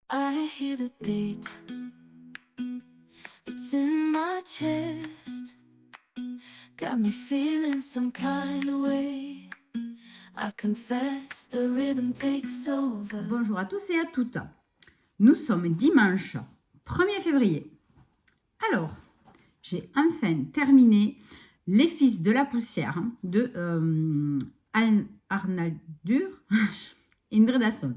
I hear the beat, it's in my chest, got me feeling some kind of way. I confess the rhythm takes over. Bonjour à tous et à toutes. Nous sommes dimanche 1er février. Alors, j'ai enfin terminé Les Fils de la poussière de Arnaldur Indredason.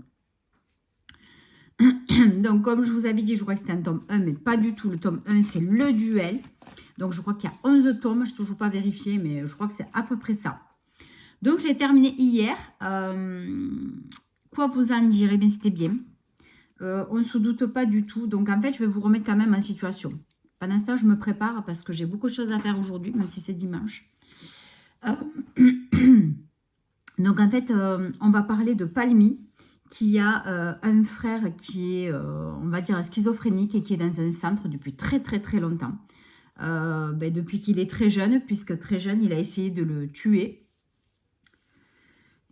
Donc, comme je vous avais dit, je crois que c'était un tome 1, mais pas du tout. Le tome 1, c'est le duel. Donc, je crois qu'il y a 11 tomes. Je n'ai toujours pas vérifié, mais je crois que c'est à peu près ça. Donc, j'ai terminé hier. Quoi vous en dire? Eh bien, c'était bien. On ne se doute pas du tout. Donc, en fait, je vais vous remettre quand même en situation. Pendant ce temps, je me prépare parce que j'ai beaucoup de choses à faire aujourd'hui, même si c'est dimanche. Donc, en fait, on va parler de Palmy, qui a un frère qui est, on va dire, schizophrénique et qui est dans un centre depuis très, très, très longtemps. Depuis qu'il est très jeune, puisque très jeune, il a essayé de le tuer.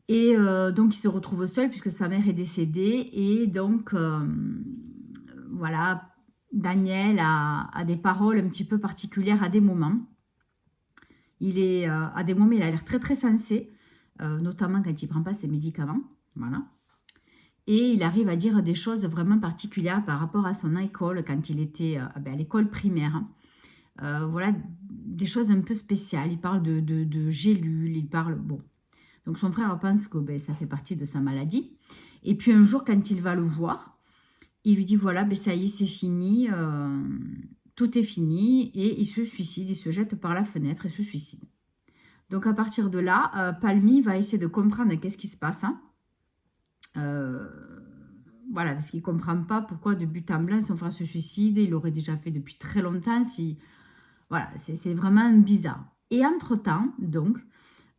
Et donc, il se retrouve seul puisque sa mère est décédée. Et donc, voilà, Daniel a des paroles un petit peu particulières à des moments. À des moments, il a l'air très, très sensé, notamment quand il ne prend pas ses médicaments. Voilà. Et il arrive à dire des choses vraiment particulières par rapport à son école quand il était à l'école primaire. Voilà, des choses un peu spéciales. Il parle de gélules, il parle... Bon. Donc son frère pense que ça fait partie de sa maladie. Et puis un jour, quand il va le voir, il lui dit, voilà, ça y est, c'est fini, tout est fini. Et il se suicide, il se jette par la fenêtre et se suicide. Donc à partir de là, Palmy va essayer de comprendre qu'est-ce qui se passe. Voilà, parce qu'il ne comprend pas pourquoi de but en blanc son frère se suicide. Il l'aurait déjà fait depuis très longtemps. Voilà, c'est vraiment bizarre. Et entre-temps, donc,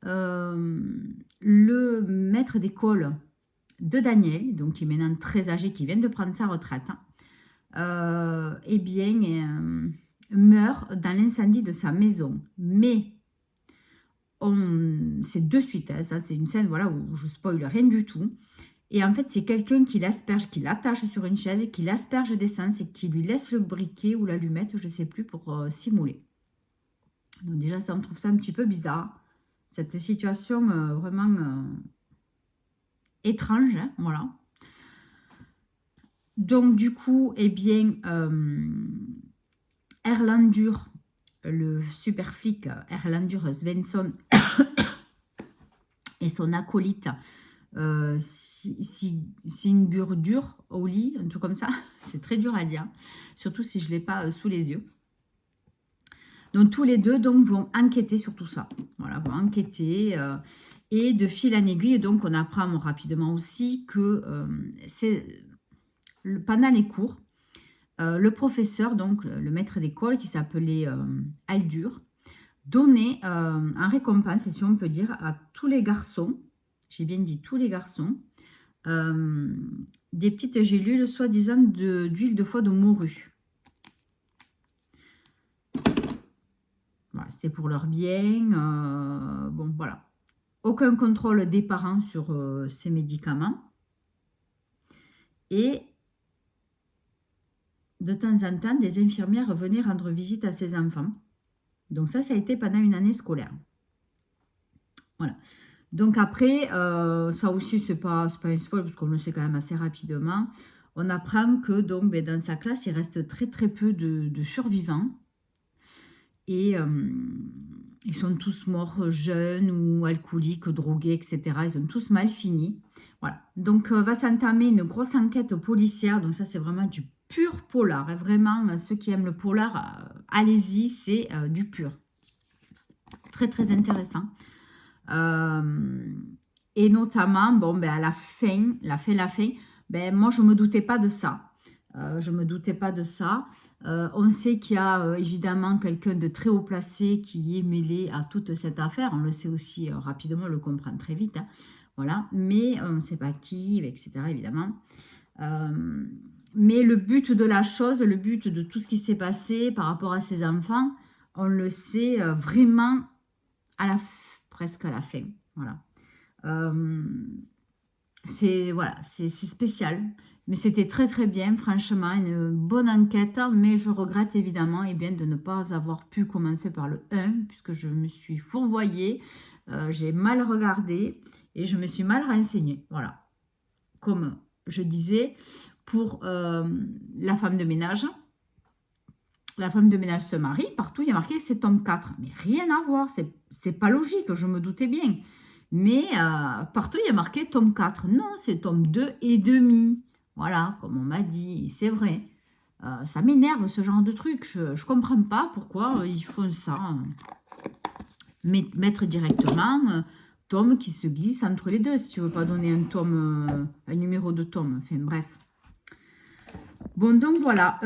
le maître d'école de Daniel, donc qui est maintenant très âgé, qui vient de prendre sa retraite, meurt dans l'incendie de sa maison. Mais c'est de suite, ça c'est une scène voilà, où je spoil rien du tout. Et en fait, c'est quelqu'un qui l'asperge, qui l'attache sur une chaise, qui l'asperge d'essence et qui lui laisse le briquet ou l'allumette, je ne sais plus, pour simuler. Donc déjà, ça, on trouve ça un petit peu bizarre. Cette situation vraiment étrange, hein, voilà. Donc du coup, eh bien, Erlendur, le super flic Erlendur Svensson et son acolyte Sigurdur Oli, un truc comme ça, c'est très dur à dire, surtout si je ne l'ai pas sous les yeux. Donc tous les deux donc, vont enquêter sur tout ça. Voilà, vont enquêter et de fil en aiguille, donc on apprend rapidement aussi que pendant les cours, le professeur, donc le maître d'école qui s'appelait Aldur, donnait en récompense, si on peut dire, à tous les garçons, j'ai bien dit tous les garçons, des petites gélules soi-disant d'huile de foie de morue. Voilà, c'était pour leur bien. Bon, voilà. Aucun contrôle des parents sur ces médicaments. Et de temps en temps, des infirmières venaient rendre visite à ces enfants. Donc ça a été pendant une année scolaire. Voilà. Donc après, ça aussi, c'est pas un spoil, parce qu'on le sait quand même assez rapidement. On apprend que donc, dans sa classe, il reste très très peu de survivants. Et ils sont tous morts jeunes ou alcooliques, drogués, etc. Ils sont tous mal finis. Voilà. Donc, va s'entamer une grosse enquête policière. Donc, ça, c'est vraiment du pur polar. Et vraiment, ceux qui aiment le polar, allez-y, c'est du pur. Très, très intéressant. Et notamment, à la fin, moi, je ne me doutais pas de ça. Je ne me doutais pas de ça. On sait qu'il y a évidemment quelqu'un de très haut placé qui est mêlé à toute cette affaire. On le sait aussi rapidement, on le comprend très vite. Voilà. Mais on ne sait pas qui, etc. évidemment. Mais le but de la chose, le but de tout ce qui s'est passé par rapport à ces enfants, on le sait vraiment presque à la fin. Voilà. voilà, c'est spécial. Mais c'était très très bien, franchement, une bonne enquête. Mais je regrette évidemment bien, de ne pas avoir pu commencer par le 1, puisque je me suis fourvoyée, j'ai mal regardé et je me suis mal renseignée. Voilà, comme je disais, pour la femme de ménage. La femme de ménage se marie, partout il y a marqué que c'est tome 4. Mais rien à voir, c'est pas logique, je me doutais bien. Mais partout il y a marqué tome 4. Non, c'est tome 2 et demi. Voilà, comme on m'a dit, c'est vrai. Ça m'énerve ce genre de truc. Je ne comprends pas pourquoi ils font ça. Mettre directement tome qui se glisse entre les deux. Si tu veux pas donner un tome, un numéro de tome. Enfin bref. Bon, donc voilà.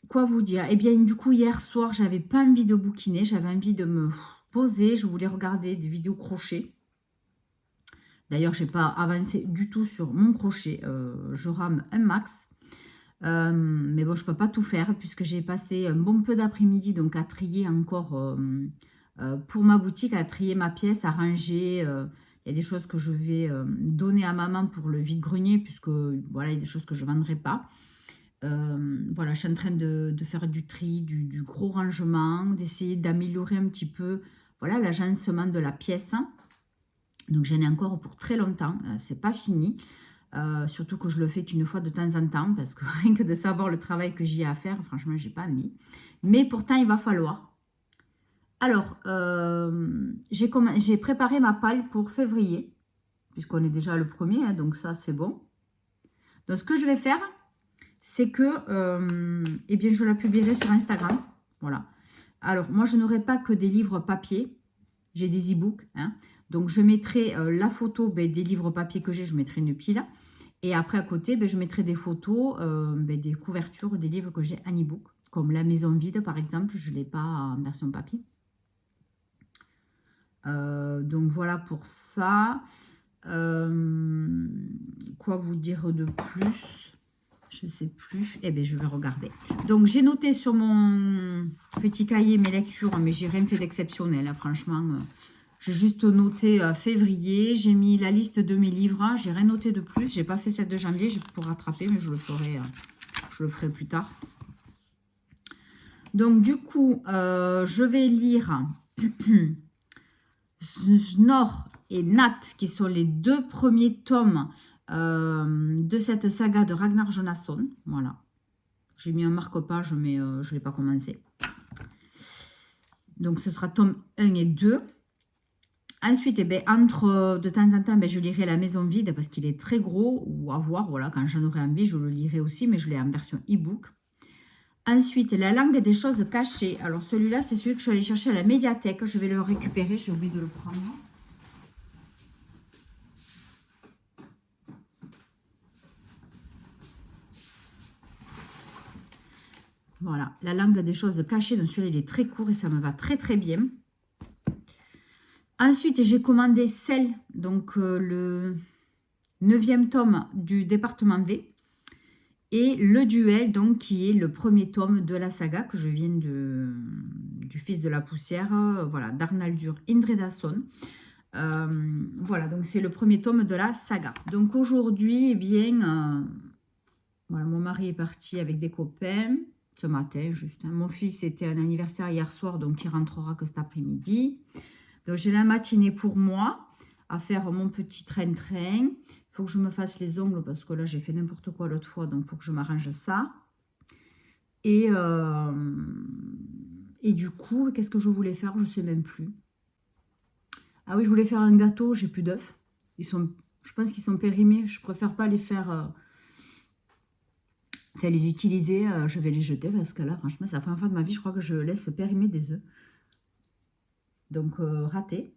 Quoi vous dire? Eh bien, du coup, hier soir, j'avais pas envie de bouquiner. J'avais envie de me poser. Je voulais regarder des vidéos crochet. D'ailleurs, je n'ai pas avancé du tout sur mon crochet. Je rame un max. Mais bon, je ne peux pas tout faire puisque j'ai passé un bon peu d'après-midi donc à trier encore pour ma boutique, à trier ma pièce, à ranger. Il y a des choses que je vais donner à maman pour le vide-grenier puisque voilà, il y a des choses que je ne vendrai pas. Voilà, je suis en train de faire du tri, du gros rangement, d'essayer d'améliorer un petit peu voilà, l'agencement de la pièce. Donc j'en ai encore pour très longtemps, c'est pas fini. Surtout que je le fais qu'une fois de temps en temps, parce que rien que de savoir le travail que j'y ai à faire, franchement, j'ai pas mis. Mais pourtant, il va falloir. Alors, j'ai préparé ma palle pour février, puisqu'on est déjà le 1er, hein, donc ça, c'est bon. Donc, ce que je vais faire, c'est que, eh bien, je la publierai sur Instagram. Voilà. Alors, moi, je n'aurai pas que des livres papier. J'ai des e-books, hein. Donc, je mettrai la photo des livres papier que j'ai, je mettrai une pile. Et après, à côté, je mettrai des photos, des couvertures des livres que j'ai en e-book. Comme La Maison Vide, par exemple, je ne l'ai pas en version papier. Donc, voilà pour ça. Quoi vous dire de plus? Je ne sais plus. Eh bien, je vais regarder. Donc, j'ai noté sur mon petit cahier mes lectures, mais j'ai rien fait d'exceptionnel, hein, franchement. J'ai juste noté février, j'ai mis la liste de mes livres, j'ai rien noté de plus, j'ai pas fait celle de janvier pour rattraper, mais je le ferai plus tard. Donc du coup, je vais lire Snor et Nat, qui sont les 2 premiers tomes de cette saga de Ragnar Jonasson. Voilà, j'ai mis un marque-page, mais je ne l'ai pas commencé. Donc ce sera tome 1 et 2. Ensuite, de temps en temps, je lirai La Maison Vide parce qu'il est très gros, ou à voir, voilà, quand j'en aurai envie, je le lirai aussi, mais je l'ai en version e-book. Ensuite, La Langue des choses cachées. Alors, celui-là, c'est celui que je suis allée chercher à la médiathèque. Je vais le récupérer, j'ai oublié de le prendre. Voilà, La Langue des choses cachées. Donc, celui-là, il est très court et ça me va très, très bien. Ensuite, j'ai commandé Celle, donc le 9e tome du département V. Et Le Duel, donc, qui est le 1er tome de la saga que je viens du Fils de la Poussière, voilà, d'Arnaldur Indridason. Voilà, donc c'est le 1er tome de la saga. Donc aujourd'hui, eh bien, voilà, mon mari est parti avec des copains ce matin, juste. Hein. Mon fils était un anniversaire hier soir, donc il rentrera que cet après-midi. Donc, j'ai la matinée pour moi à faire mon petit train-train. Il faut que je me fasse les ongles parce que là, j'ai fait n'importe quoi l'autre fois. Donc, il faut que je m'arrange ça. Et du coup, qu'est-ce que je voulais faire? Je ne sais même plus. Ah oui, je voulais faire un gâteau. J'ai plus d'œufs. Je pense qu'ils sont périmés. Je préfère pas les faire... les utiliser. Je vais les jeter parce que là, franchement, c'est la première fois de ma vie, je crois que je laisse périmer des œufs. Donc, raté.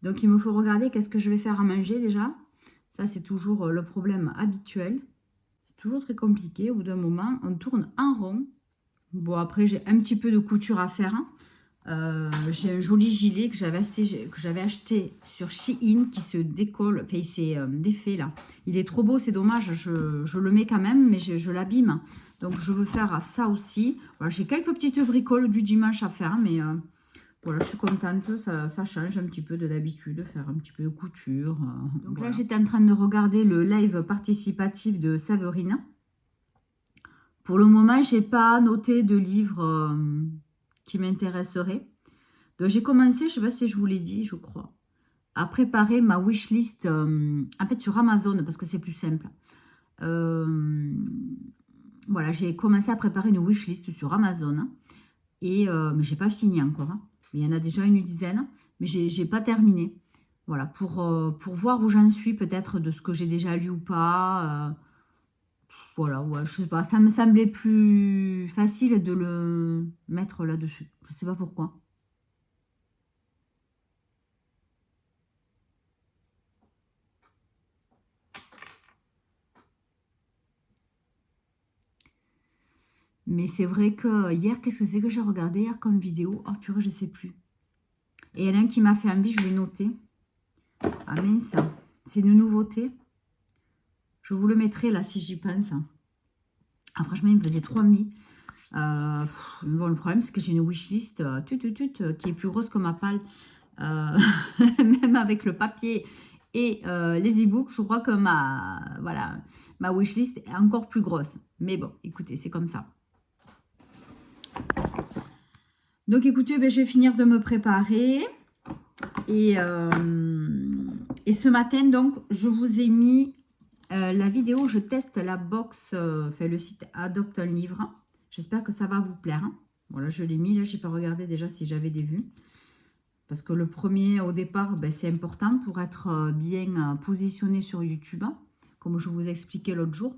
Donc, il me faut regarder qu'est-ce que je vais faire à manger déjà. Ça, c'est toujours le problème habituel. C'est toujours très compliqué. Au bout d'un moment, on tourne en rond. Bon, après, j'ai un petit peu de couture à faire. J'ai un joli gilet que j'avais acheté sur Shein qui se décolle. Enfin, il s'est défait là. Il est trop beau, c'est dommage. Je le mets quand même, mais je l'abîme. Donc, je veux faire ça aussi. Voilà, j'ai quelques petites bricoles du dimanche à faire, mais... Voilà, je suis contente, ça change un petit peu de d'habitude, faire un petit peu de couture. Donc voilà. là, j'étais en train de regarder le live participatif de Séverine. Pour le moment, je n'ai pas noté de livre qui m'intéresserait. Donc j'ai commencé, je ne sais pas si je vous l'ai dit, je crois, à préparer ma wishlist, en fait sur Amazon, parce que c'est plus simple. Voilà, j'ai commencé à préparer une wishlist sur Amazon. Mais je n'ai pas fini encore. Hein. Il y en a déjà une dizaine, mais je n'ai pas terminé. Voilà, pour voir où j'en suis, peut-être de ce que j'ai déjà lu ou pas. Voilà, ouais, je sais pas. Ça me semblait plus facile de le mettre là-dessus. Je sais pas pourquoi. Mais c'est vrai que hier, qu'est-ce que c'est que j'ai regardé hier comme vidéo? Oh purée, je sais plus. Et il y en a un qui m'a fait envie, je l'ai noté. Ah mince, c'est une nouveauté. Je vous le mettrai là si j'y pense. Ah franchement, il me faisait trop envie. Bon, le problème, c'est que j'ai une wishlist qui est plus grosse que ma palle. Même avec le papier et les e-books, je crois que ma wishlist est encore plus grosse. Mais bon, écoutez, c'est comme ça. Donc, écoutez, ben, je vais finir de me préparer. Et ce matin, donc, je vous ai mis la vidéo où je teste la box, le site Adopte un livre. J'espère que ça va vous plaire. Voilà, je l'ai mis. Là, je n'ai pas regardé déjà si j'avais des vues. Parce que le premier, au départ, ben, c'est important pour être bien positionné sur YouTube, comme je vous expliquais l'autre jour.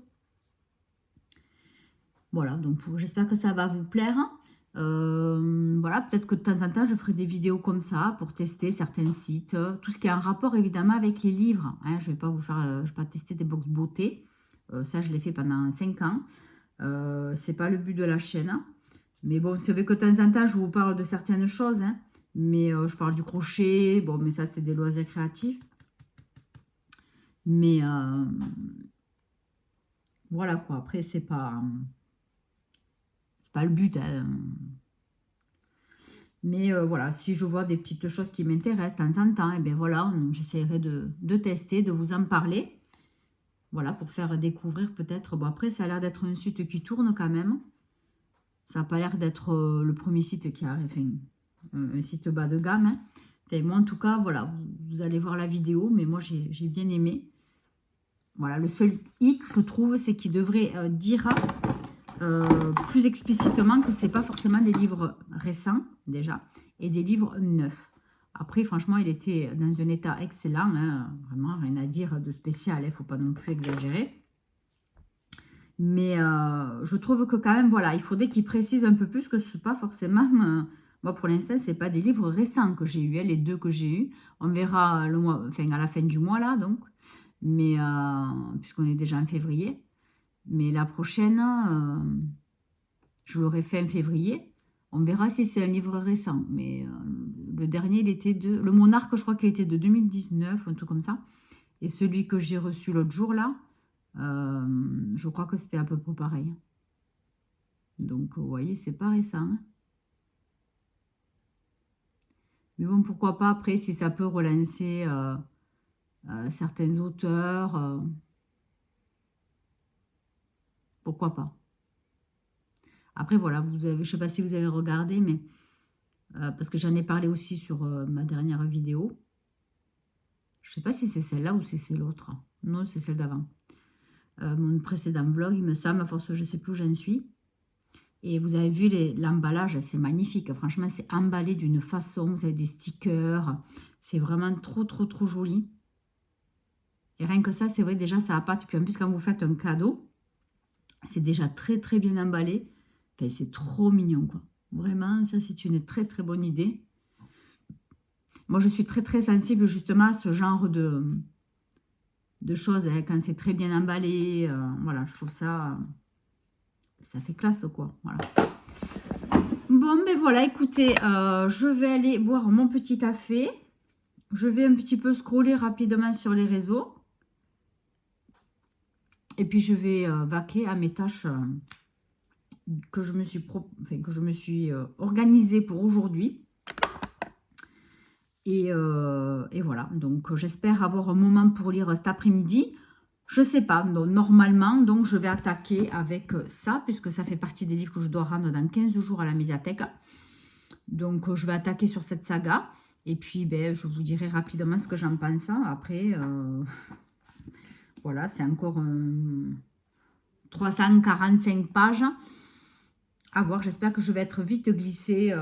Voilà, donc j'espère que ça va vous plaire. Voilà, peut-être que de temps en temps, je ferai des vidéos comme ça pour tester certains sites. Tout ce qui est en rapport, évidemment, avec les livres. Hein. Je ne vais pas vous faire, je vais pas tester des box beauté. Ça, je l'ai fait pendant 5 ans. C'est pas le but de la chaîne. Mais bon, c'est vrai que de temps en temps, je vous parle de certaines choses. Hein. Mais je parle du crochet. Bon, mais ça, c'est des loisirs créatifs. Mais voilà quoi. Après, c'est pas le but. Hein. Mais voilà, si je vois des petites choses qui m'intéressent de temps en temps, et bien voilà, j'essaierai de tester, de vous en parler. Voilà, pour faire découvrir peut-être. Bon, après, ça a l'air d'être un site qui tourne quand même. Ça n'a pas l'air d'être le premier site qui a, enfin, un site bas de gamme. Hein. Enfin, moi, en tout cas, voilà, vous allez voir la vidéo, mais moi, j'ai bien aimé. Voilà, le seul hic, je trouve, c'est qu'il devrait dire plus explicitement que ce n'est pas forcément des livres récents, déjà, et des livres neufs. Après, franchement, il était dans un état excellent, hein, vraiment, rien à dire de spécial, il ne faut pas non plus exagérer. Mais je trouve que quand même, voilà, il faudrait qu'il précise un peu plus que ce n'est pas forcément... moi, pour l'instant, ce n'est pas des livres récents que j'ai eus, hein, les deux que j'ai eus. On verra à la fin du mois, là, donc. Mais, puisqu'on est déjà en février. Mais la prochaine, je l'aurai fait en février. On verra si c'est un livre récent. Mais le dernier, il était de... Le Monarque, je crois qu'il était de 2019, un truc comme ça. Et celui que j'ai reçu l'autre jour, là, je crois que c'était à peu près pareil. Donc, vous voyez, c'est pas récent. Hein. Mais bon, pourquoi pas, après, si ça peut relancer certains auteurs, pourquoi pas. Après, voilà, je ne sais pas si vous avez regardé, mais parce que j'en ai parlé aussi sur ma dernière vidéo. Je ne sais pas si c'est celle-là ou si c'est l'autre. Non, c'est celle d'avant. Mon précédent vlog, il me semble, à force, je ne sais plus où j'en suis. Et vous avez vu l'emballage, c'est magnifique. Franchement, c'est emballé d'une façon. Vous avez des stickers. C'est vraiment trop, trop, trop joli. Et rien que ça, c'est vrai, déjà, ça appâte. Puis en plus, quand vous faites un cadeau, c'est déjà très, très bien emballé. Enfin, c'est trop mignon, quoi. Vraiment, ça, c'est une très, très bonne idée. Moi, je suis très, très sensible, justement, à ce genre de choses. Hein, quand c'est très bien emballé, voilà, je trouve ça... ça fait classe, quoi. Voilà. Bon, ben voilà, écoutez, je vais aller boire mon petit café. Je vais un petit peu scroller rapidement sur les réseaux. Et puis, je vais vaquer à mes tâches que je me suis, organisée pour aujourd'hui. Et voilà, donc j'espère avoir un moment pour lire cet après-midi. Je sais pas, donc, normalement, donc je vais attaquer avec ça, puisque ça fait partie des livres que je dois rendre dans 15 jours à la médiathèque. Donc je vais attaquer sur cette saga. Et puis ben, je vous dirai rapidement ce que j'en pense. Après, voilà, c'est encore 345 pages. À voir, j'espère que je vais être vite glissée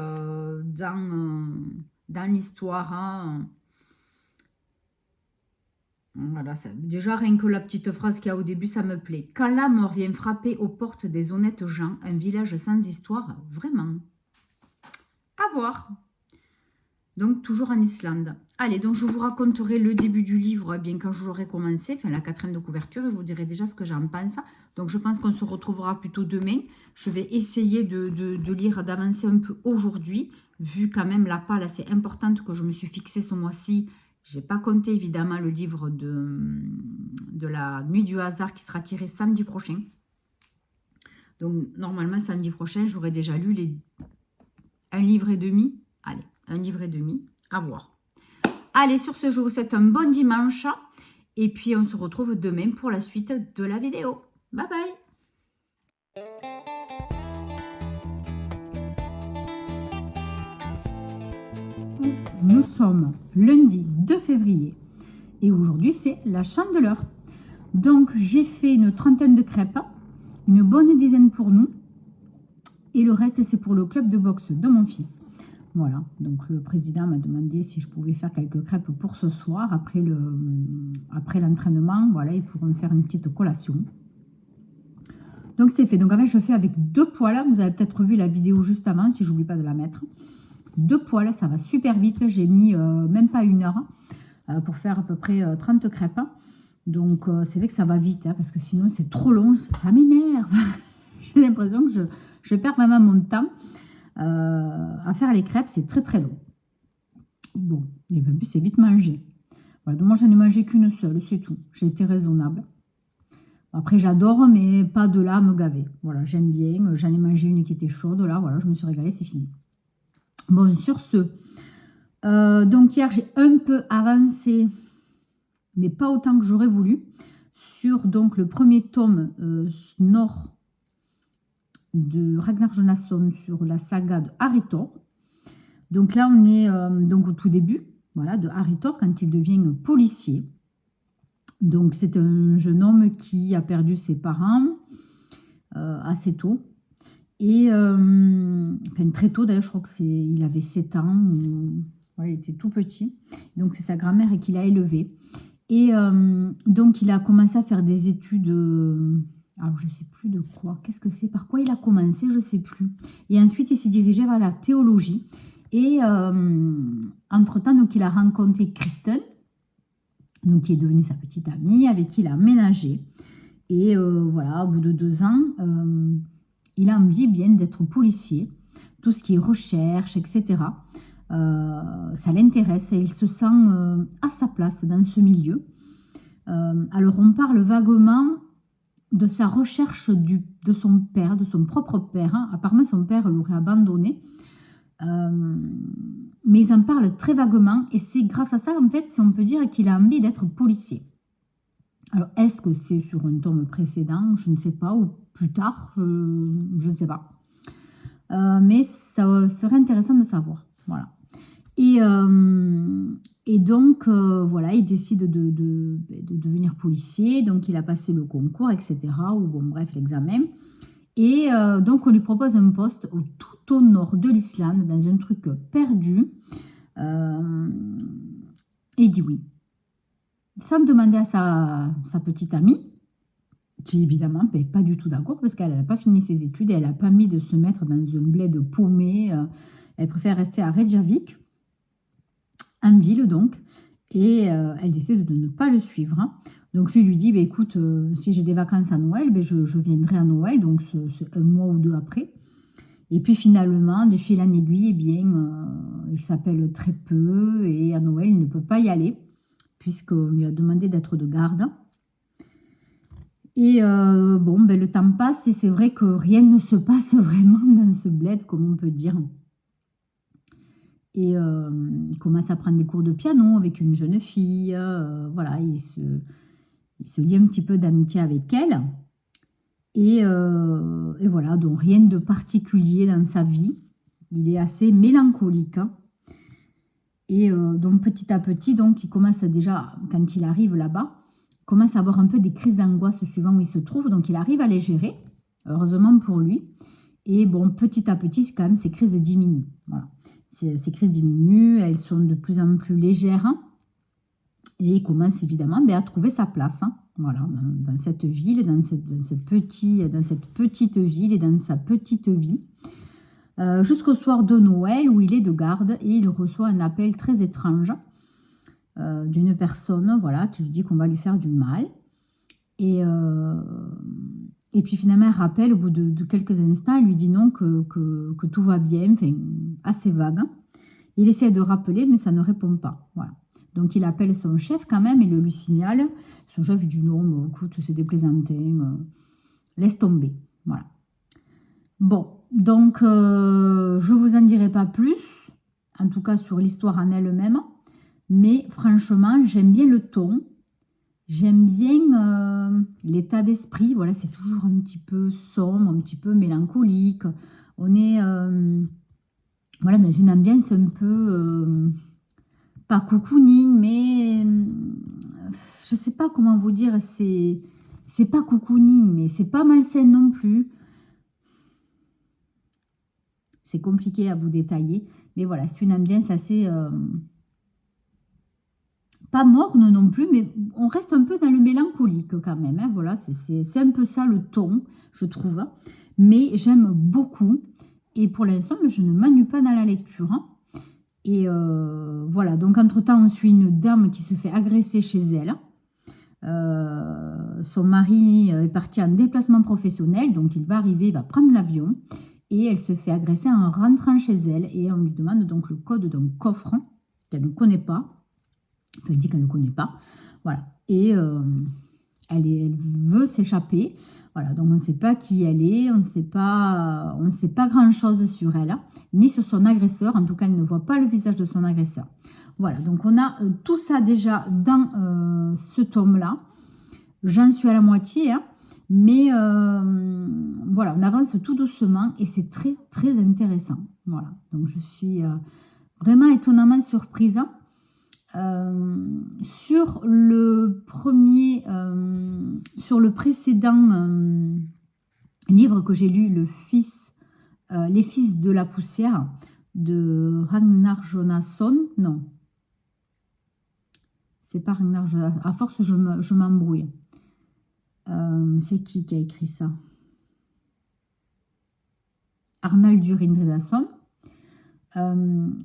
dans l'histoire. Hein. Voilà, déjà, rien que la petite phrase qu'il y a au début, ça me plaît. Quand la mort vient frapper aux portes des honnêtes gens, un village sans histoire, vraiment. À voir. Donc, toujours en Islande. Allez, donc je vous raconterai le début du livre, bien quand je l'aurai commencé, enfin la 4e de couverture, et je vous dirai déjà ce que j'en pense. Donc, je pense qu'on se retrouvera plutôt demain. Je vais essayer de lire, d'avancer un peu aujourd'hui, vu quand même la palle assez importante que je me suis fixée ce mois-ci. Je n'ai pas compté évidemment le livre de la nuit du hasard qui sera tiré samedi prochain. Donc, normalement, samedi prochain, j'aurai déjà lu un livre et demi. Allez, un livre et demi, à voir. Allez, sur ce, je vous souhaite un bon dimanche. Et puis, on se retrouve demain pour la suite de la vidéo. Bye bye. Nous sommes lundi 2 février. Et aujourd'hui, c'est la chandeleur. Donc, j'ai fait une trentaine de crêpes. Une bonne dizaine pour nous. Et le reste, c'est pour le club de boxe de mon fils. Voilà, donc le président m'a demandé si je pouvais faire quelques crêpes pour ce soir, après l'entraînement, voilà, ils pourront me faire une petite collation. Donc c'est fait, donc en fait je fais avec 2 poêles, vous avez peut-être vu la vidéo juste avant, si j'oublie pas de la mettre. 2 poêles, ça va super vite, j'ai mis même pas 1 heure pour faire à peu près 30 crêpes. Donc c'est vrai que ça va vite, hein, parce que sinon c'est trop long, ça m'énerve. J'ai l'impression que je perds vraiment mon temps. À faire les crêpes, c'est très très long. Bon, et bien plus c'est vite mangé. Voilà, donc moi j'en ai mangé qu'une seule, c'est tout. J'ai été raisonnable. Après j'adore, mais pas de là à me gaver. Voilà, j'aime bien. J'en ai mangé une qui était chaude, là, voilà, je me suis régalée, c'est fini. Bon, sur ce, donc hier j'ai un peu avancé, mais pas autant que j'aurais voulu, sur donc le premier tome Snorre de Ragnar Jonasson sur la saga de Harry Thor. Donc là, on est donc au tout début, voilà, de Harry Thor quand il devient policier. Donc c'est un jeune homme qui a perdu ses parents assez tôt. Et enfin très tôt d'ailleurs, je crois qu'il avait 7 ans. Voilà, il était tout petit. Donc c'est sa grand-mère qui l'a élevé. Et donc il a commencé à faire des études. Alors, je ne sais plus de quoi. Qu'est-ce que c'est? Par quoi il a commencé? Je ne sais plus. Et ensuite, il s'est dirigé vers la théologie. Et entre-temps, donc, il a rencontré Kristen, donc, qui est devenue sa petite amie, avec qui il a aménagé. Et voilà, au bout de 2 ans, il a envie bien d'être policier. Tout ce qui est recherche, etc. Ça l'intéresse et il se sent à sa place dans ce milieu. Alors, on parle vaguement de sa recherche de son père, de son propre père. Hein. Apparemment, son père l'aurait abandonné. Mais ils en parlent très vaguement. Et c'est grâce à ça, en fait, si on peut dire qu'il a envie d'être policier. Alors, est-ce que c'est sur un tome précédent? Je ne sais pas. Ou plus tard? Je ne sais pas. Mais ça serait intéressant de savoir. Voilà. Et donc, voilà, il décide de devenir policier. Donc, il a passé le concours, etc. Ou bon, bref, l'examen. Et donc, on lui propose un poste tout au nord de l'Islande, dans un truc perdu. Et il dit oui. Sans demander à sa petite amie, qui évidemment n'est pas du tout d'accord, parce qu'elle n'a pas fini ses études et elle n'a pas mis de se mettre dans un bled paumé. Elle préfère rester à Reykjavik. En ville donc, et elle décide de ne pas le suivre. Hein. Donc lui dit, bah, écoute, si j'ai des vacances à Noël, bah, je viendrai à Noël, donc c'est 1 mois ou 2 après. Et puis finalement, de fil en aiguille, eh bien, il s'appelle très peu, et à Noël, il ne peut pas y aller, puisqu'on lui a demandé d'être de garde. Et bon, ben, le temps passe, et c'est vrai que rien ne se passe vraiment dans ce bled, comme on peut dire. Et il commence à prendre des cours de piano avec une jeune fille. Voilà, il se lie un petit peu d'amitié avec elle. Et voilà, donc rien de particulier dans sa vie. Il est assez mélancolique, hein. Et donc petit à petit, donc il commence déjà, quand il arrive là-bas, il commence à avoir un peu des crises d'angoisse suivant où il se trouve. Donc il arrive à les gérer, heureusement pour lui. Et bon, petit à petit, quand même, ces crises diminuent. Voilà. Ces crises diminuent, elles sont de plus en plus légères. Hein. Et il commence évidemment à trouver sa place. Hein. Voilà, dans cette ville, dans cette petite ville et dans sa petite vie. Jusqu'au soir de Noël où il est de garde et il reçoit un appel très étrange d'une personne, voilà, qui lui dit qu'on va lui faire du mal. Et puis finalement, elle rappelle au bout de quelques instants, elle lui dit non, que tout va bien, enfin, assez vague. Hein. Il essaie de rappeler, mais ça ne répond pas. Voilà. Donc il appelle son chef quand même et le lui signale. Son chef lui dit non, écoute, c'est des plaisantins, laisse tomber. Voilà. Bon, donc je ne vous en dirai pas plus, en tout cas sur l'histoire en elle-même, mais franchement, j'aime bien le ton, j'aime bien l'état d'esprit, voilà, c'est toujours un petit peu sombre, un petit peu mélancolique, on est voilà, dans une ambiance un peu, pas cocooning, mais je ne sais pas comment vous dire, c'est pas cocooning, mais c'est pas malsain non plus. C'est compliqué à vous détailler. Mais voilà, c'est une ambiance assez... pas morne non plus, mais on reste un peu dans le mélancolique quand même. Hein, voilà, c'est un peu ça le ton, je trouve. Mais j'aime beaucoup. Et pour l'instant, je ne m'ennuie pas dans la lecture. Hein. Et voilà, donc entre-temps, on suit une dame qui se fait agresser chez elle. Son mari est parti en déplacement professionnel, donc il va arriver, il va prendre l'avion. Et elle se fait agresser en rentrant chez elle. Et on lui demande donc le code d'un coffre qu'elle ne connaît pas. Enfin, elle dit qu'elle ne connaît pas. Voilà. Et elle veut s'échapper. Voilà. Donc, on ne sait pas qui elle est. On ne sait pas grand-chose sur elle, ni sur son agresseur. En tout cas, elle ne voit pas le visage de son agresseur. Voilà. Donc, on a tout ça déjà dans ce tome-là. J'en suis à la moitié, hein. Mais voilà, on avance tout doucement et c'est très, très intéressant. Voilà, donc je suis vraiment étonnamment surprise. Sur le précédent livre que j'ai lu, Les Fils de la Poussière, de Ragnar Jonasson. Non, c'est pas Ragnar Jonasson. À force, je m'embrouille. C'est qui a écrit ça? Arnaldur Indridason.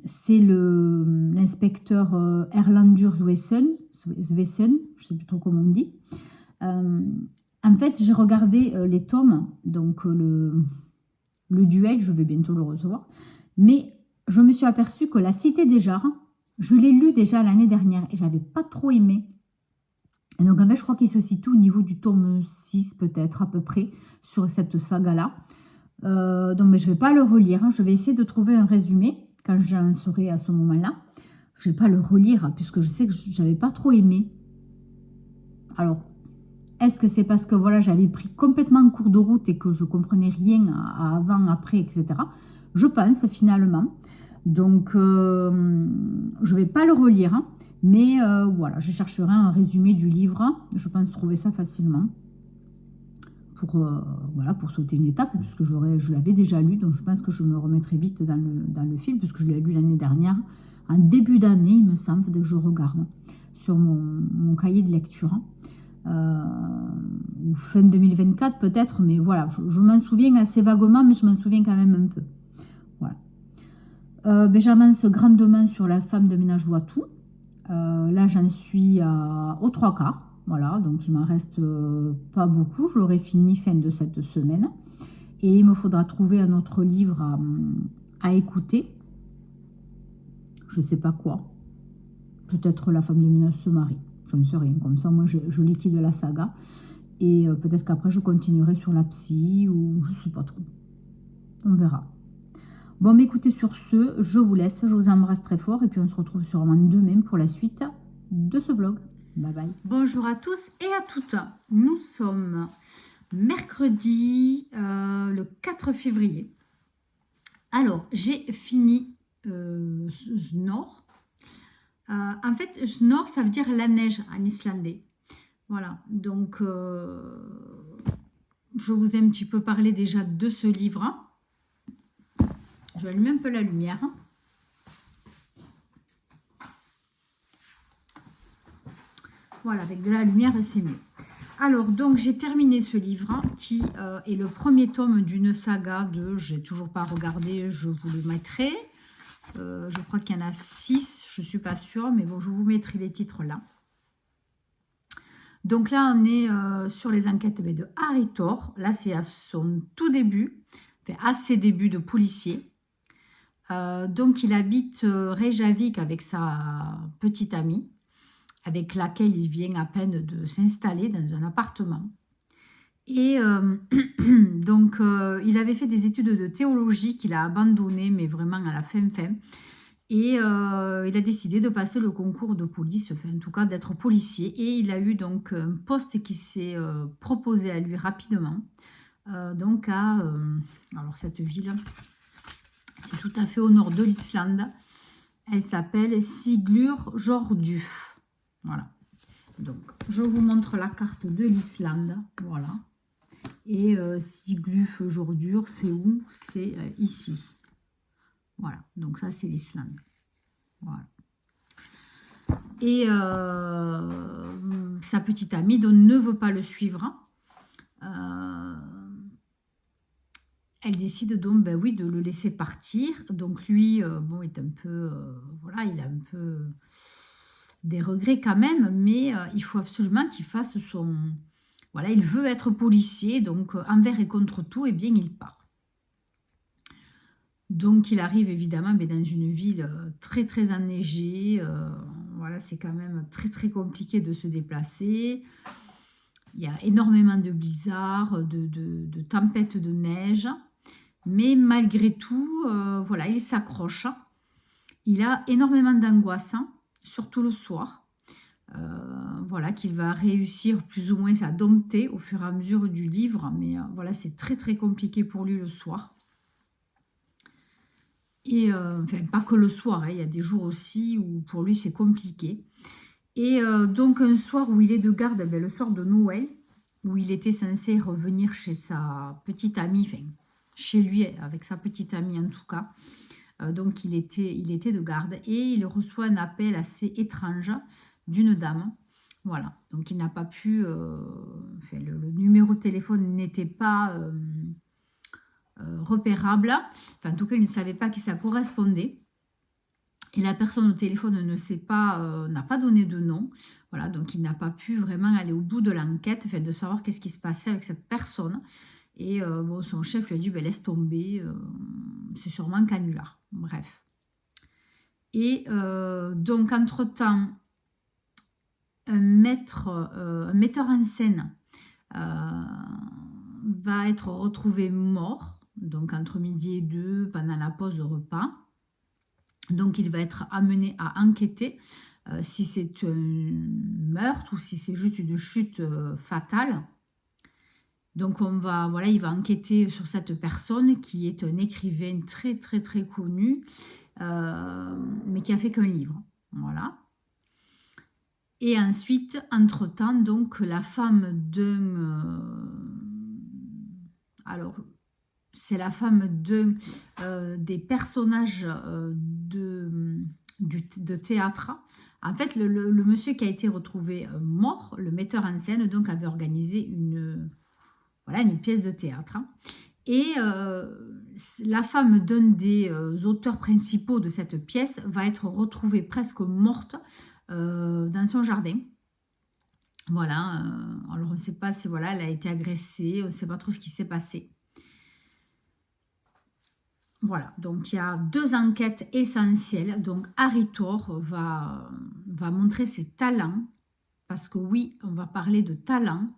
C'est l'inspecteur Erlandur Svesen, je ne sais plus trop comment on dit. En fait, j'ai regardé les tomes, donc le duel, je vais bientôt le recevoir, mais je me suis aperçue que La Cité des Jars, je l'ai lu déjà l'année dernière et j'avais pas trop aimé. Et donc, en fait, je crois qu'il se situe au niveau du tome 6, peut-être, à peu près, sur cette saga-là. Donc, mais je ne vais pas le relire. Hein. Je vais essayer de trouver un résumé quand j'en serai à ce moment-là. Je ne vais pas le relire, puisque je sais que je n'avais pas trop aimé. Alors, est-ce que c'est parce que voilà, j'avais pris complètement en cours de route et que je ne comprenais rien à avant, après, etc. Je pense, finalement. Donc, je ne vais pas le relire, hein. Mais voilà, je chercherai un résumé du livre. Je pense trouver ça facilement pour sauter une étape, puisque je l'avais déjà lu. Donc, je pense que je me remettrai vite dans le film, puisque je l'ai lu l'année dernière. En début d'année, il me semble, dès que je regarde sur mon cahier de lecture. Ou fin 2024 peut-être, mais voilà, je m'en souviens assez vaguement, mais je m'en souviens quand même un peu. Voilà. J'avance grandement sur La femme de ménage voit tout. Là, j'en suis aux 3/4. Voilà, donc il m'en reste pas beaucoup. Je l'aurai fini fin de cette semaine. Et il me faudra trouver un autre livre à écouter. Je ne sais pas quoi. Peut-être La femme de ménage se marie. Je ne sais rien. Comme ça, moi, je liquide la saga. Et peut-être qu'après, je continuerai sur la psy ou je ne sais pas trop. On verra. Bon, mais écoutez, sur ce, je vous laisse, je vous embrasse très fort et puis on se retrouve sûrement demain pour la suite de ce vlog. Bye bye. Bonjour à tous et à toutes. Nous sommes mercredi le 4 février. Alors, j'ai fini Snor. En fait, Snor, ça veut dire la neige en islandais. Voilà, donc je vous ai un petit peu parlé déjà de ce livre. Je vais allumer un peu la lumière. Voilà, avec de la lumière, c'est mieux. Alors, donc, j'ai terminé ce livre qui est le premier tome d'une saga de... J'ai toujours pas regardé, je vous le mettrai. Je crois qu'il y en a 6, je ne suis pas sûre, mais bon, je vous mettrai les titres là. Donc là, on est sur les enquêtes de Harry Thor. Là, c'est à son tout début, enfin, à ses débuts de policier. Donc, il habite Reykjavik avec sa petite amie, avec laquelle il vient à peine de s'installer dans un appartement. Et donc, il avait fait des études de théologie qu'il a abandonnées, mais vraiment à la fin. Et il a décidé de passer le concours de police, enfin en tout cas d'être policier. Et il a eu donc un poste qui s'est proposé à lui rapidement. Donc alors cette ville, c'est tout à fait au nord de l'Islande. Elle s'appelle Siglufjordur. Voilà. Donc je vous montre la carte de l'Islande. Voilà. Et Siglufjordur, c'est où? C'est ici. Voilà, donc ça c'est l'Islande. Voilà. Et sa petite amie donc, ne veut pas le suivre. Elle décide donc, ben oui, de le laisser partir. Donc lui, bon, est un peu, voilà, il a un peu des regrets quand même, mais il faut absolument qu'il fasse son... Voilà, il veut être policier, donc envers et contre tout, eh bien, il part. Donc, il arrive évidemment mais dans une ville très, très enneigée. Voilà, c'est quand même très, très compliqué de se déplacer. Il y a énormément de blizzards, de tempêtes de neige. Mais malgré tout, voilà, il s'accroche. Il a énormément d'angoisse, surtout le soir. Voilà, qu'il va réussir plus ou moins à dompter au fur et à mesure du livre. Mais voilà, c'est très, très compliqué pour lui le soir. Et enfin, pas que le soir, hein, il y a des jours aussi où pour lui c'est compliqué. Et donc un soir où il est de garde, ben, le soir de Noël, où il était censé revenir chez sa petite amie, enfin chez lui avec sa petite amie en tout cas. Donc il était de garde et il reçoit un appel assez étrange d'une dame. Voilà, donc il n'a pas pu, enfin, le numéro de téléphone n'était pas... repérable. Enfin, en tout cas, il ne savait pas qui ça correspondait. Et la personne au téléphone ne sait pas, n'a pas donné de nom. Voilà, donc il n'a pas pu vraiment aller au bout de l'enquête, enfin, de savoir qu'est-ce qui se passait avec cette personne. Et bon, son chef lui a dit, ben, laisse tomber, c'est sûrement canular. Bref. Et donc, entre-temps, un metteur en scène va être retrouvé mort, donc entre midi et 2, pendant la pause repas. Donc, il va être amené à enquêter si c'est un meurtre ou si c'est juste une chute fatale. Donc, voilà, il va enquêter sur cette personne qui est un écrivain très, très, très connu, mais qui a fait qu'un livre. Voilà. Et ensuite, entre-temps, donc, la femme d'un... alors, c'est la femme d'un des personnages de théâtre. En fait, le monsieur qui a été retrouvé mort, le metteur en scène, donc, avait organisé une pièce de théâtre. Et la femme d'un des auteurs principaux de cette pièce va être retrouvée presque morte dans son jardin. Voilà, alors on ne sait pas si voilà, elle a été agressée, on ne sait pas trop ce qui s'est passé. Voilà, donc il y a 2 enquêtes essentielles. Donc Harry Thor va montrer ses talents, parce que oui, on va parler de talent.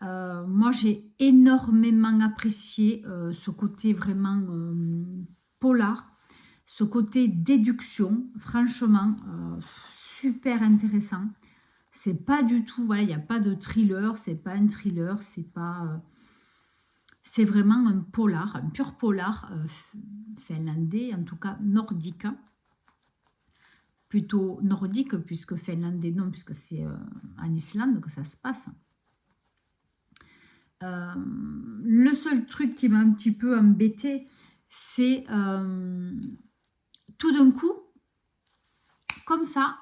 Moi, j'ai énormément apprécié ce côté vraiment polar, ce côté déduction, franchement, super intéressant. C'est pas du tout, voilà, il n'y a pas de thriller, c'est pas un thriller, c'est pas... c'est vraiment un polar, un pur polar finlandais, en tout cas nordique. Plutôt nordique, puisque finlandais non, puisque c'est en Islande que ça se passe. Le seul truc qui m'a un petit peu embêté, c'est tout d'un coup, comme ça,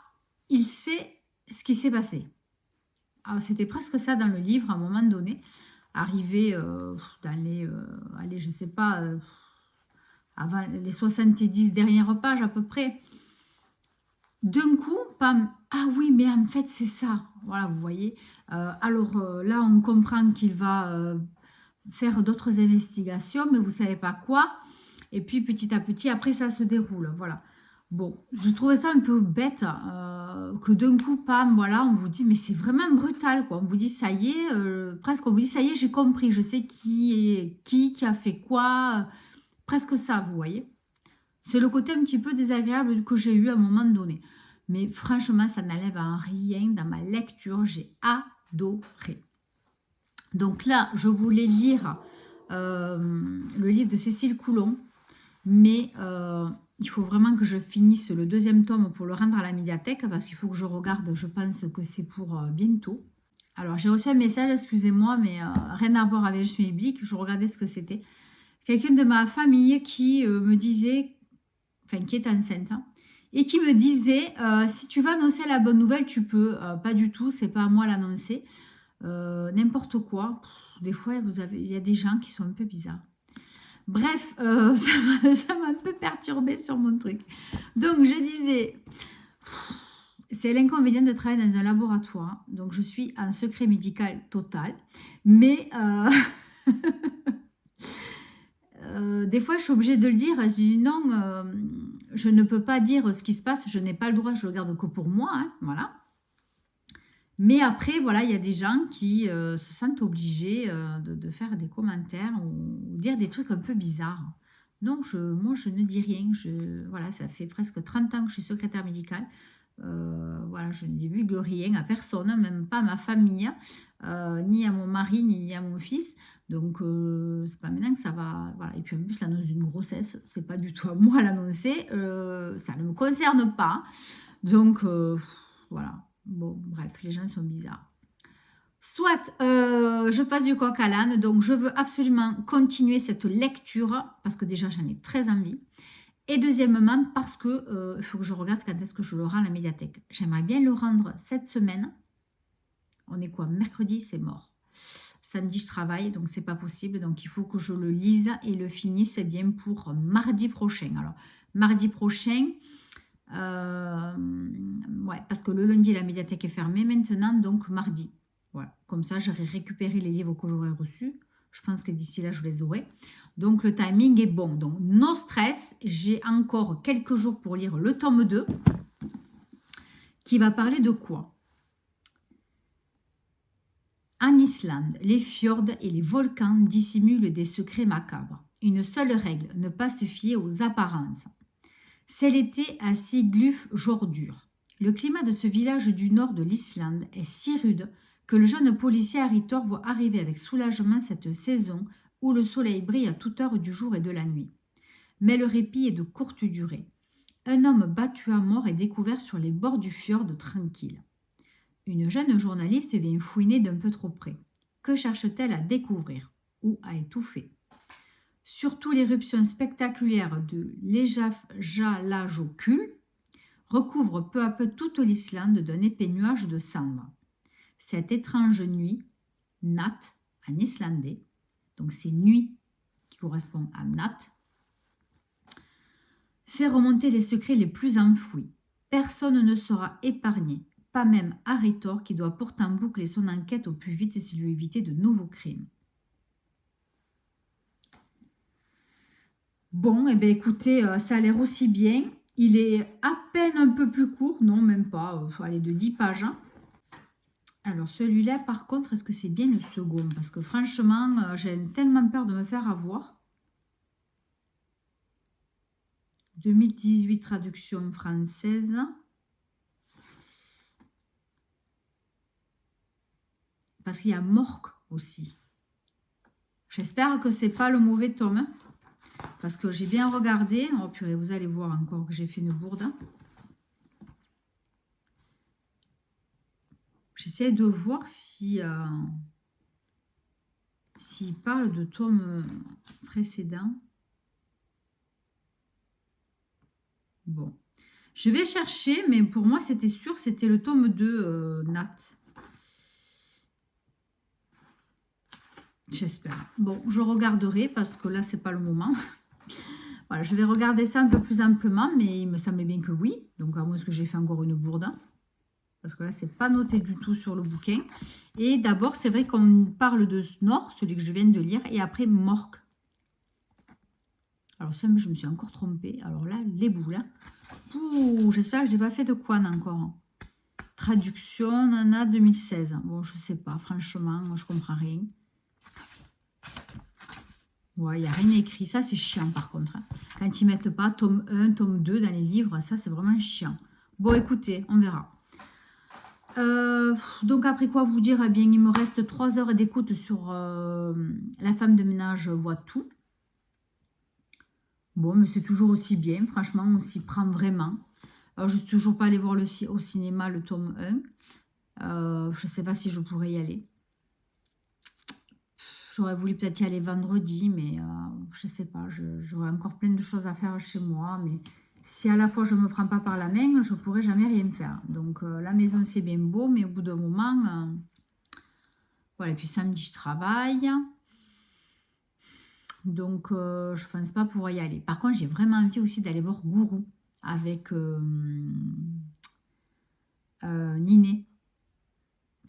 il sait ce qui s'est passé. Alors, c'était presque ça dans le livre, à un moment donné, arrivé dans les, allez, je sais pas, avant les 70 dernières pages à peu près. D'un coup, pam, ah oui, mais en fait, c'est ça. Voilà, vous voyez. Alors là, on comprend qu'il va faire d'autres investigations, mais vous ne savez pas quoi. Et puis, petit à petit, après, ça se déroule. Voilà. Bon, je trouvais ça un peu bête que d'un coup, pam, voilà, on vous dit, mais c'est vraiment brutal, quoi. On vous dit, ça y est, presque, on vous dit, ça y est, j'ai compris, je sais qui a fait quoi. Presque ça, vous voyez. C'est le côté un petit peu désagréable que j'ai eu à un moment donné. Mais franchement, ça n'enlève en rien dans ma lecture. J'ai adoré. Donc là, je voulais lire le livre de Cécile Coulon. Mais il faut vraiment que je finisse le 2e tome pour le rendre à la médiathèque. Parce qu'il faut que je regarde, je pense que c'est pour bientôt. Alors, j'ai reçu un message, excusez-moi, mais rien à voir avec le chemin biblique. Je regardais ce que c'était. Quelqu'un de ma famille qui me disait, enfin qui est enceinte, hein, et qui me disait, si tu veux annoncer la bonne nouvelle, tu peux. Pas du tout, c'est pas à moi l'annoncer. N'importe quoi. Des fois, il y a des gens qui sont un peu bizarres. Bref, ça m'a un peu perturbée sur mon truc. Donc, je disais, c'est l'inconvénient de travailler dans un laboratoire. Donc, je suis en secret médical total. Mais... des fois, je suis obligée de le dire. Je dis non, je ne peux pas dire ce qui se passe. Je n'ai pas le droit, je le garde que pour moi. Hein, voilà. Mais après, voilà, il y a des gens qui se sentent obligés de faire des commentaires ou dire des trucs un peu bizarres. Donc, moi, je ne dis rien. Voilà, ça fait presque 30 ans que je suis secrétaire médicale. Voilà, je ne divulgue rien à personne, même pas à ma famille, ni à mon mari, ni à mon fils. Donc, c'est pas maintenant que ça va... Voilà. Et puis, en plus, l'annonce d'une grossesse, c'est pas du tout à moi l'annoncer. Ça ne me concerne pas. Donc, voilà. Bon, bref, les gens sont bizarres. Soit, je passe du coq à l'âne. Donc, je veux absolument continuer cette lecture parce que déjà, j'en ai très envie. Et deuxièmement, parce que il faut que je regarde quand est-ce que je le rends à la médiathèque. J'aimerais bien le rendre cette semaine. On est quoi? Mercredi, c'est mort. Samedi, je travaille, donc c'est pas possible. Donc, il faut que je le lise et le finisse bien pour mardi prochain. Alors, mardi prochain, ouais, parce que le lundi, la médiathèque est fermée maintenant, donc mardi. Voilà. Comme ça, j'aurai récupéré les livres que j'aurais reçus. Je pense que d'ici là, je les aurai. Donc, le timing est bon. Donc, no stress. J'ai encore quelques jours pour lire le tome 2 qui va parler de quoi? En Islande, les fjords et les volcans dissimulent des secrets macabres. Une seule règle, ne pas se fier aux apparences. C'est l'été à Siglufjordur. Le climat de ce village du nord de l'Islande est si rude que le jeune policier Haritor voit arriver avec soulagement cette saison où le soleil brille à toute heure du jour et de la nuit. Mais le répit est de courte durée. Un homme battu à mort est découvert sur les bords du fjord tranquille. Une jeune journaliste vient fouiner d'un peu trop près. Que cherche-t-elle à découvrir ou à étouffer? Surtout l'éruption spectaculaire de l'Eyjafjallajökull recouvre peu à peu toute l'Islande d'un épais nuage de cendres. Cette étrange nuit, Nat, en islandais, donc c'est nuit qui correspond à Nat, fait remonter les secrets les plus enfouis. Personne ne sera épargné, pas même Haritor qui doit pourtant boucler son enquête au plus vite s'il veut éviter de nouveaux crimes. Bon, eh bien écoutez, ça a l'air aussi bien. Il est à peine un peu plus court, non même pas, il faut aller de 10 pages. Hein. Alors celui-là par contre, est-ce que c'est bien le second? Parce que franchement, j'ai tellement peur de me faire avoir. 2018 traduction française. Parce qu'il y a Morque aussi. J'espère que c'est pas le mauvais tome. Hein, parce que j'ai bien regardé. Oh purée, vous allez voir encore que j'ai fait une bourde. J'essaie de voir si s'il parle de tome précédent. Bon. Je vais chercher, mais pour moi, c'était sûr, c'était le tome 2, Nat. J'espère. Bon, je regarderai parce que là, c'est pas le moment. Voilà, je vais regarder ça un peu plus amplement, mais il me semblait bien que oui. Donc, à moins que j'ai fait encore une bourde. Parce que là, c'est pas noté du tout sur le bouquin. Et d'abord, c'est vrai qu'on parle de Snor, celui que je viens de lire, et après Morque. Alors, ça, je me suis encore trompée. Alors là, les boules. Hein. J'espère que j'ai pas fait de quoi encore. Traduction, Nana 2016. Bon, je sais pas, franchement, moi, je comprends rien. Ouais, il n'y a rien écrit. Ça, c'est chiant, par contre. Hein. Quand ils mettent pas tome 1, tome 2 dans les livres, ça, c'est vraiment chiant. Bon, écoutez, on verra. Donc, après quoi vous dire, eh bien, il me reste 3 heures d'écoute sur La femme de ménage voit tout. Bon, mais c'est toujours aussi bien. Franchement, on s'y prend vraiment. Alors, je ne suis toujours pas allée voir au cinéma le tome 1. Je ne sais pas si je pourrais y aller. J'aurais voulu peut-être y aller vendredi, mais je ne sais pas. J'aurais encore plein de choses à faire chez moi. Mais si à la fois je ne me prends pas par la main, je ne pourrais jamais rien faire. Donc, la maison, c'est bien beau, mais au bout d'un moment... voilà, et puis samedi, je travaille. Donc, je pense pas pouvoir y aller. Par contre, j'ai vraiment envie aussi d'aller voir Gourou avec Niné.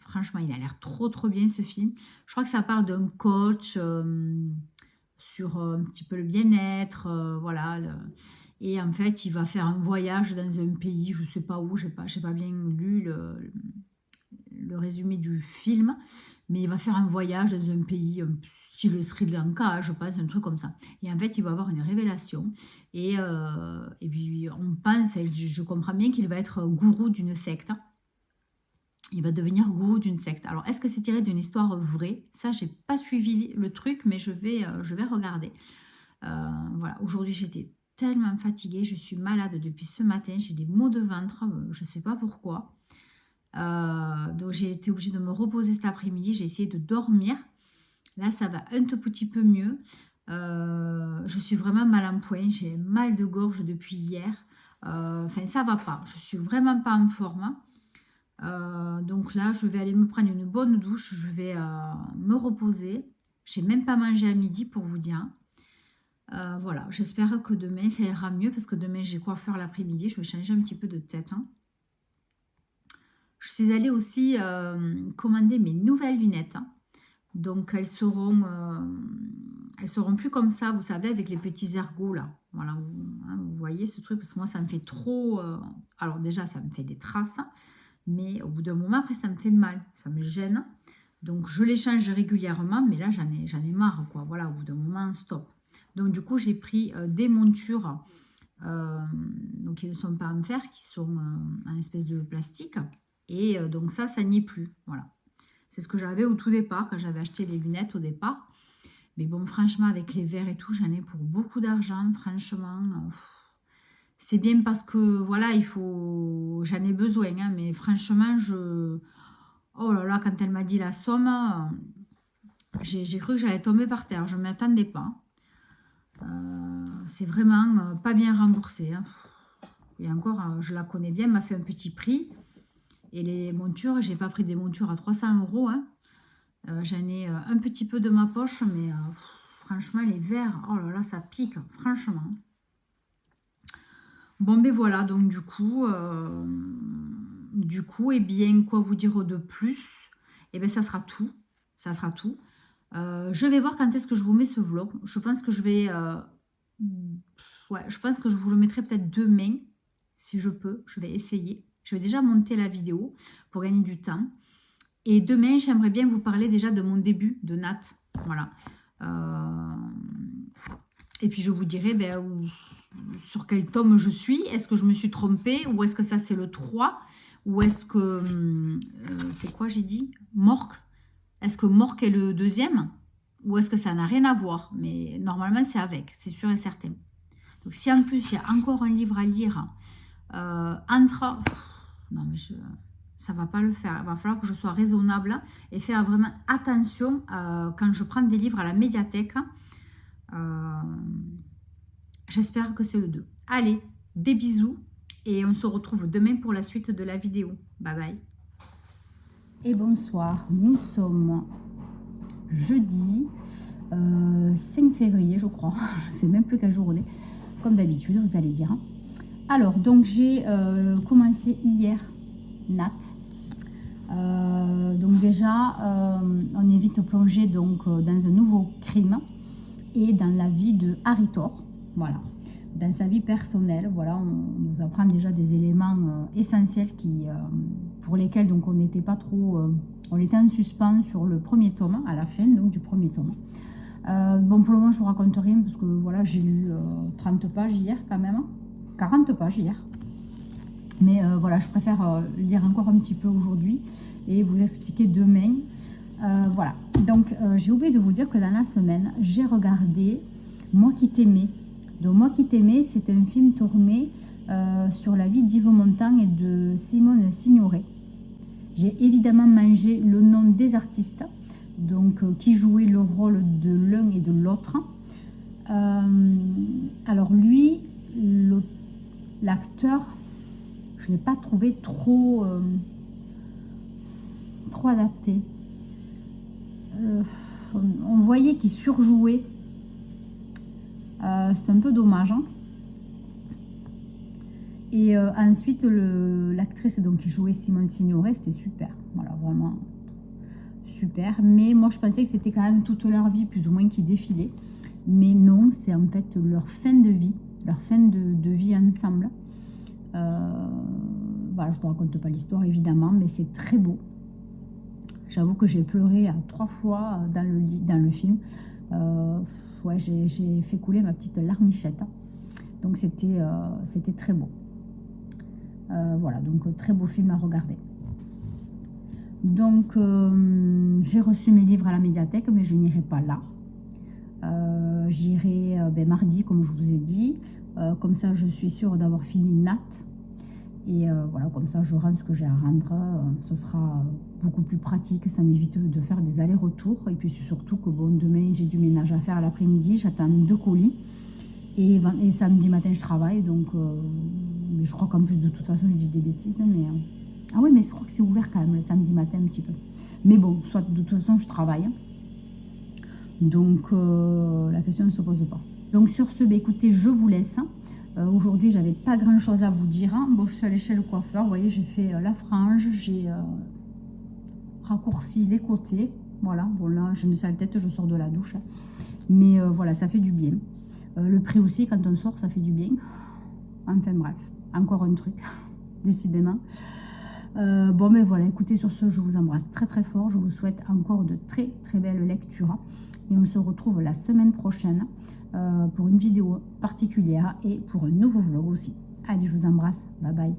Franchement, il a l'air trop bien ce film. Je crois que ça parle d'un coach sur un petit peu le bien-être. Voilà. Et en fait, il va faire un voyage dans un pays, je ne sais pas où, je n'ai pas bien lu le résumé du film, mais il va faire un voyage dans un pays style Sri Lanka, je pense, un truc comme ça. Et en fait, il va avoir une révélation. Et puis, on pense, enfin, je comprends bien qu'il va être gourou d'une secte. Il va devenir gourou d'une secte. Alors, est-ce que c'est tiré d'une histoire vraie? Ça, j'ai pas suivi le truc, mais je vais regarder. Voilà, aujourd'hui, j'étais tellement fatiguée. Je suis malade depuis ce matin. J'ai des maux de ventre. Je ne sais pas pourquoi. Donc j'ai été obligée de me reposer cet après-midi. J'ai essayé de dormir. Là, ça va un tout petit peu mieux. Je suis vraiment mal en point. J'ai mal de gorge depuis hier. Enfin, ça va pas. Je suis vraiment pas en forme. Donc là, je vais aller me prendre une bonne douche. Je vais me reposer. J'ai même pas mangé à midi pour vous dire. Voilà, j'espère que demain, ça ira mieux parce que demain, j'ai quoi faire l'après-midi. Je vais changer un petit peu de tête. Hein. Je suis allée aussi commander mes nouvelles lunettes. Hein. Donc, elles seront plus comme ça, vous savez, avec les petits ergots là. Voilà, vous voyez ce truc, parce que moi, ça me fait trop... alors déjà, ça me fait des traces, mais au bout d'un moment, après, ça me fait mal, ça me gêne. Donc, je les change régulièrement, mais là, j'en ai marre, quoi. Voilà, au bout d'un moment, stop. Donc, du coup, j'ai pris des montures, donc qui ne sont pas en fer, qui sont en espèce de plastique. Et donc ça n'y est plus. Voilà. C'est ce que j'avais au tout départ, quand j'avais acheté les lunettes au départ. Mais bon, franchement, avec les verres et tout, j'en ai pour beaucoup d'argent. Franchement, c'est bien parce que, voilà, j'en ai besoin. Hein, mais franchement, oh là là, quand elle m'a dit la somme, j'ai cru que j'allais tomber par terre. Je ne m'y attendais pas. C'est vraiment pas bien remboursé. Hein. Et encore, je la connais bien, elle m'a fait un petit prix. Et les montures, j'ai pas pris des montures à 300 €. Hein. J'en ai un petit peu de ma poche, mais franchement, les verres, oh là là, ça pique, franchement. Bon, ben voilà, donc du coup, eh bien, quoi vous dire de plus? Eh bien, ça sera tout. Ça sera tout. Je vais voir quand est-ce que je vous mets ce vlog. Je pense que je vais... ouais, je pense que je vous le mettrai peut-être demain, si je peux. Je vais essayer. Je vais déjà monter la vidéo pour gagner du temps. Et demain, j'aimerais bien vous parler déjà de mon début de Nat. Voilà. Et puis, je vous dirai sur quel tome je suis. Est-ce que je me suis trompée ou est-ce que ça c'est le 3 ou est-ce que... c'est quoi j'ai dit? Morque. Est-ce que Morque est le deuxième ou est-ce que ça n'a rien à voir? Mais normalement c'est avec, c'est sûr et certain. Donc si en plus il y a encore un livre à lire entre... non mais ça ne va pas le faire. Il va falloir que je sois raisonnable et faire vraiment attention quand je prends des livres à la médiathèque. J'espère que c'est le 2. Allez, des bisous et on se retrouve demain pour la suite de la vidéo. Bye bye. Et bonsoir, nous sommes jeudi 5 février je crois. Je ne sais même plus quelle jour on est. Comme d'habitude, vous allez dire. Alors, donc j'ai commencé hier Nat. Donc déjà, on est vite plongé donc, dans un nouveau crime et dans la vie de Harry Thor. Voilà, dans sa vie personnelle, voilà, on nous apprend déjà des éléments essentiels pour lesquels donc on n'était pas trop, on était en suspens sur le premier tome, à la fin donc du premier tome. Bon, pour le moment je vous raconte rien parce que voilà, j'ai lu 30 pages hier quand même, 40 pages hier. Mais voilà, je préfère lire encore un petit peu aujourd'hui et vous expliquer demain. Voilà, donc j'ai oublié de vous dire que dans la semaine, j'ai regardé Moi qui t'aimais. Donc Moi qui t'aimais, c'est un film tourné sur la vie d'Yves Montand et de Simone Signoret. J'ai évidemment mangé le nom des artistes, donc qui jouaient le rôle de l'un et de l'autre. Alors lui, l'acteur, je ne l'ai pas trouvé trop adapté. On voyait qu'il surjouait. C'est un peu dommage. Hein. Et ensuite, l'actrice qui jouait Simone Signoret, c'était super. Voilà, vraiment super. Mais moi, je pensais que c'était quand même toute leur vie, plus ou moins, qui défilait. Mais non, c'est en fait leur fin de vie. Leur fin de vie ensemble. Voilà, je ne vous raconte pas l'histoire, évidemment, mais c'est très beau. J'avoue que j'ai pleuré 3 fois dans le film. Ouais, j'ai fait couler ma petite larmichette. Donc, c'était très beau. Voilà, donc très beau film à regarder. Donc, j'ai reçu mes livres à la médiathèque, mais je n'irai pas là. J'irai mardi, comme je vous ai dit. Comme ça, je suis sûre d'avoir fini Nat. Et voilà, comme ça, je rends ce que j'ai à rendre. Ce sera beaucoup plus pratique. Ça m'évite de faire des allers-retours. Et puis, surtout que bon, demain, j'ai du ménage à faire l'après-midi. J'attends 2 colis. Et samedi matin, je travaille. Donc, mais je crois qu'en plus, de toute façon, je dis des bêtises. Mais, ah oui, mais je crois que c'est ouvert quand même le samedi matin un petit peu. Mais bon, soit de toute façon, je travaille. Donc, la question ne se pose pas. Donc, sur ce, écoutez, je vous laisse. Aujourd'hui, j'avais pas grand chose à vous dire. Hein. Bon, je suis allée chez le coiffeur. Vous voyez, j'ai fait la frange, j'ai raccourci les côtés. Voilà, bon là, je me sers la tête, je sors de la douche. Hein. Mais voilà, ça fait du bien. Le prix aussi, quand on sort, ça fait du bien. Enfin bref, encore un truc, décidément. Bon, mais voilà, écoutez, sur ce, je vous embrasse très très fort. Je vous souhaite encore de très très belles lectures. Et on se retrouve la semaine prochaine pour une vidéo particulière et pour un nouveau vlog aussi. Allez, je vous embrasse. Bye bye.